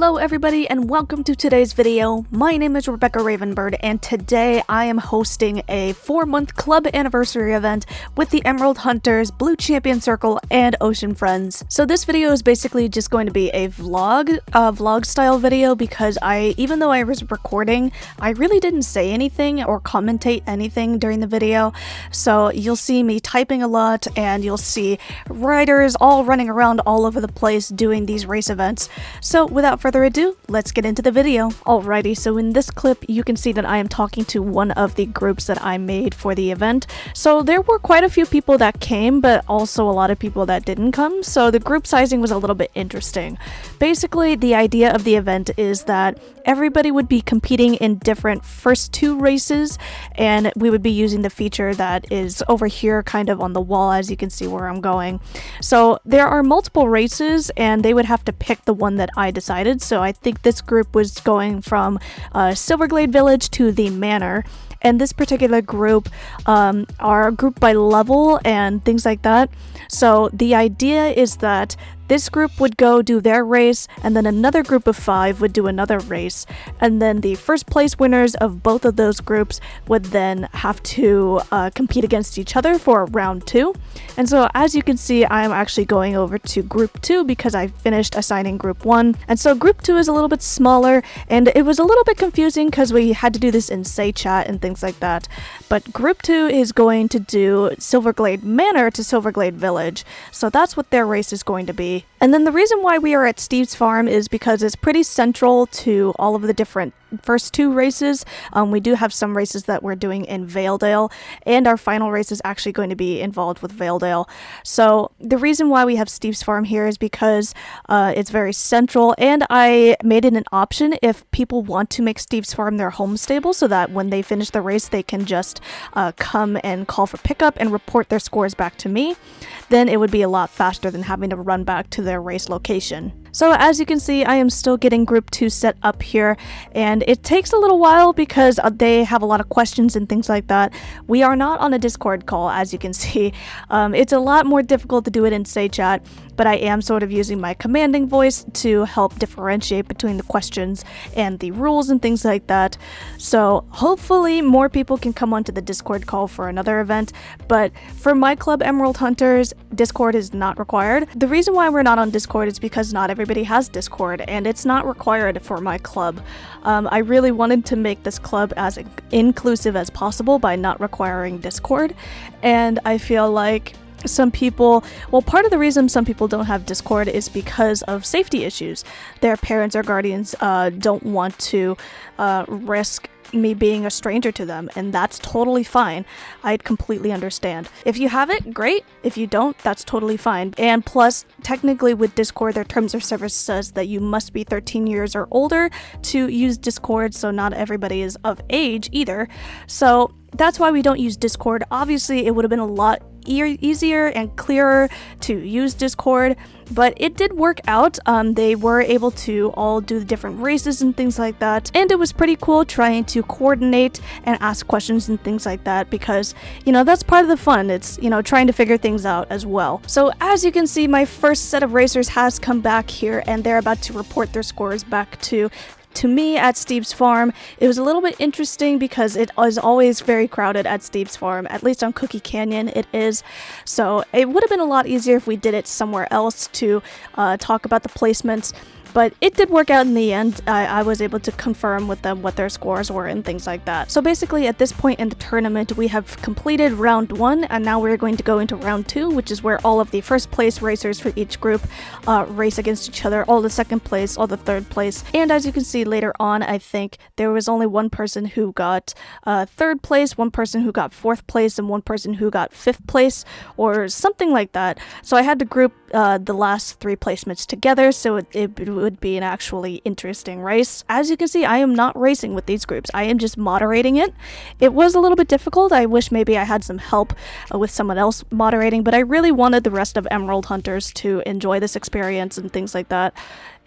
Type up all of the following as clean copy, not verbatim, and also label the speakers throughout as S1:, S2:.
S1: Hello everybody and welcome to today's video. My name is Rebecca RAVENBIRD and today I am hosting a 4-month club anniversary event with the Emerald Hunters, Blue Champion Circle, and Ocean Friends. So this video is basically just going to be a vlog style video because even though I was recording, I really didn't say anything or commentate anything during the video. So you'll see me typing a lot and you'll see riders all running around all over the place doing these race events. So without further ado, let's get into the video. Alrighty, so in this clip you can see that I am talking to one of the groups that I made for the event. So there were quite a few people that came, but also a lot of people that didn't come, so the group sizing was a little bit interesting. Basically, the idea of the event is that everybody would be competing in different first two races, and we would be using the feature that is over here kind of on the wall, as you can see where I'm going. So there are multiple races and they would have to pick the one that I decided. So I think this group was going from Silverglade Village to the Manor, and this particular group are grouped by level and things like that. So the idea is that this group would go do their race, and then another group of 5 would do another race, and then the first place winners of both of those groups would then have to compete against each other for round 2. And so as you can see, I'm actually going over to group 2 because I finished assigning group 1, and so group 2 is a little bit smaller, and it was a little bit confusing because we had to do this in say chat and things like that. But group 2 is going to do Silverglade Manor to Silverglade Village, so that's what their race is going to be. And then the reason why we are at Steve's Farm is because it's pretty central to all of the different first 2 races. We do have some races that we're doing in Valedale, and our final race is actually going to be involved with Valedale. So the reason why we have Steve's Farm here is because it's very central, and I made it an option if people want to make Steve's Farm their home stable so that when they finish the race they can just come and call for pickup and report their scores back to me. Then it would be a lot faster than having to run back to their race location. So as you can see, I am still getting group 2 set up here, and it takes a little while because they have a lot of questions and things like that. We are not on a Discord call, as you can see. It's a lot more difficult to do it in Say Chat, but I am sort of using my commanding voice to help differentiate between the questions and the rules and things like that. So hopefully more people can come onto the Discord call for another event, but for my club Emerald Hunters, Discord is not required. The reason why we're not on Discord is because not everybody has Discord, and it's not required for my club. I really wanted to make this club as inclusive as possible by not requiring Discord, and I feel like some people, well, part of the reason some people don't have Discord is because of safety issues. Their parents or guardians don't want to risk me being a stranger to them, and that's totally fine. I'd completely understand. If you have it, great. If you don't, that's totally fine. And plus, technically with Discord, their terms of service says that you must be 13 years or older to use Discord, so not everybody is of age either. So that's why we don't use Discord. Obviously, it would have been a lot easier and clearer to use Discord, but it did work out. They were able to all do the different races and things like that, and it was pretty cool trying to coordinate and ask questions and things like that because, you know, that's part of the fun. It's, you know, trying to figure things out as well. So as you can see, my first set of racers has come back here, and they're about to report their scores back to me at Steve's Farm. It was a little bit interesting because it is always very crowded at Steve's Farm, at least on Cookie Canyon it is. So it would have been a lot easier if we did it somewhere else to talk about the placements. But it did work out in the end. I was able to confirm with them what their scores were and things like that. So basically at this point in the tournament, we have completed round 1, and now we're going to go into round 2, which is where all of the first place racers for each group race against each other, all the second place, all the third place. And as you can see later on, I think there was only one person who got 3rd place, one person who got 4th place, and one person who got 5th place, or something like that. So I had to group the last 3 placements together, so it would be an actually interesting race. As you can see, I am not racing with these groups. I am just moderating it. It was a little bit difficult. I wish maybe I had some help with someone else moderating, but I really wanted the rest of Emerald Hunters to enjoy this experience and things like that,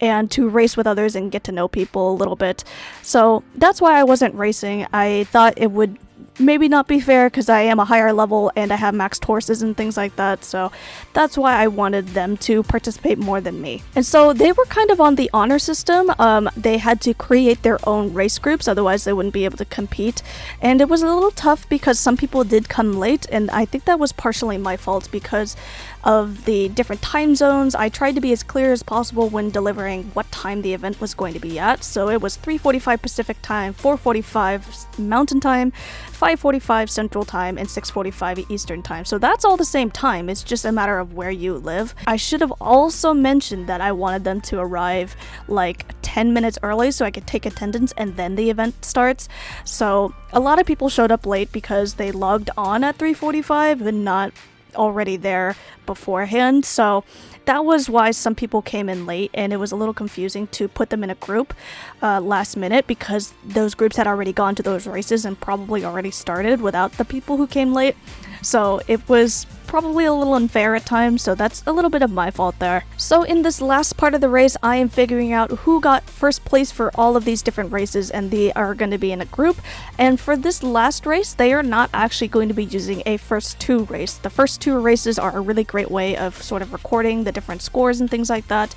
S1: and to race with others and get to know people a little bit. So that's why I wasn't racing. I thought it would maybe not be fair because I am a higher level and I have maxed horses and things like that, so that's why I wanted them to participate more than me. And so they were kind of on the honor system. They had to create their own race groups, otherwise they wouldn't be able to compete. And it was a little tough because some people did come late, and I think that was partially my fault because of the different time zones. I tried to be as clear as possible when delivering what time the event was going to be at. So it was 3:45 Pacific time, 4:45 Mountain time, 5:45 Central time, and 6:45 Eastern time. So that's all the same time. It's just a matter of where you live. I should have also mentioned that I wanted them to arrive like 10 minutes early so I could take attendance and then the event starts. So a lot of people showed up late because they logged on at 3:45 and not already there beforehand, so that was why some people came in late, and it was a little confusing to put them in a group last minute because those groups had already gone to those races and probably already started without the people who came late. So it was probably a little unfair at times, so that's a little bit of my fault there. So in this last part of the race, I am figuring out who got first place for all of these different races, and they are going to be in a group. And for this last race, they are not actually going to be using a first two race. The first two races are a really great way of sort of recording the different scores and things like that.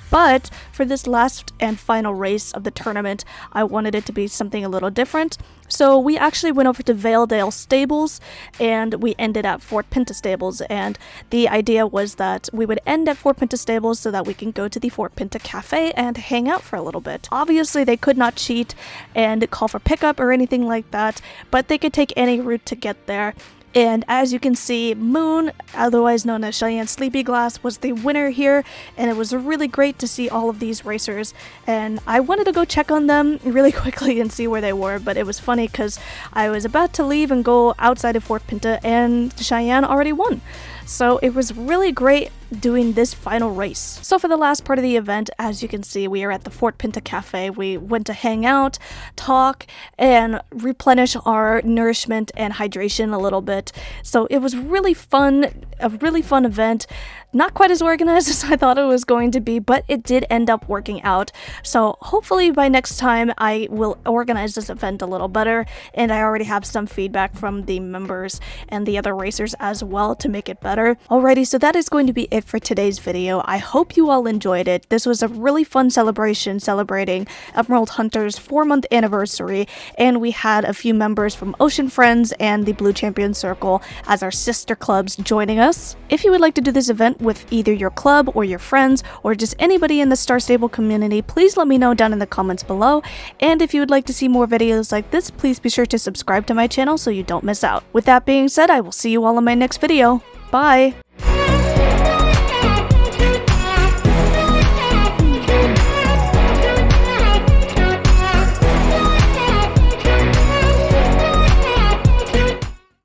S1: But for this last and final race of the tournament, I wanted it to be something a little different. So we actually went over to Valedale Stables and we ended at Fort Pinta Stables. And the idea was that we would end at Fort Pinta Stables so that we can go to the Fort Pinta Cafe and hang out for a little bit. Obviously, they could not cheat and call for pickup or anything like that, but they could take any route to get there. And as you can see, Moon, otherwise known as Cheyenne Sleepy Glass, was the winner here, and it was really great to see all of these racers. And I wanted to go check on them really quickly and see where they were, but it was funny because I was about to leave and go outside of Fort Pinta, and Cheyenne already won. So it was really great doing this final race. So for the last part of the event, as you can see, we are at the Fort Pinta Cafe. We went to hang out, talk, and replenish our nourishment and hydration a little bit. So it was really fun, a really fun event. Not quite as organized as I thought it was going to be, but it did end up working out. So hopefully by next time I will organize this event a little better, and I already have some feedback from the members and the other racers as well to make it better. Alrighty, so that is going to be it for today's video. I hope you all enjoyed it. This was a really fun celebration celebrating Emerald Hunter's 4-month anniversary, and we had a few members from Ocean Friends and the Blue Champion Circle as our sister clubs joining us. If you would like to do this event with either your club or your friends or just anybody in the Star Stable community, please let me know down in the comments below. And if you would like to see more videos like this, please be sure to subscribe to my channel so you don't miss out. With that being said, I will see you all in my next video. Bye!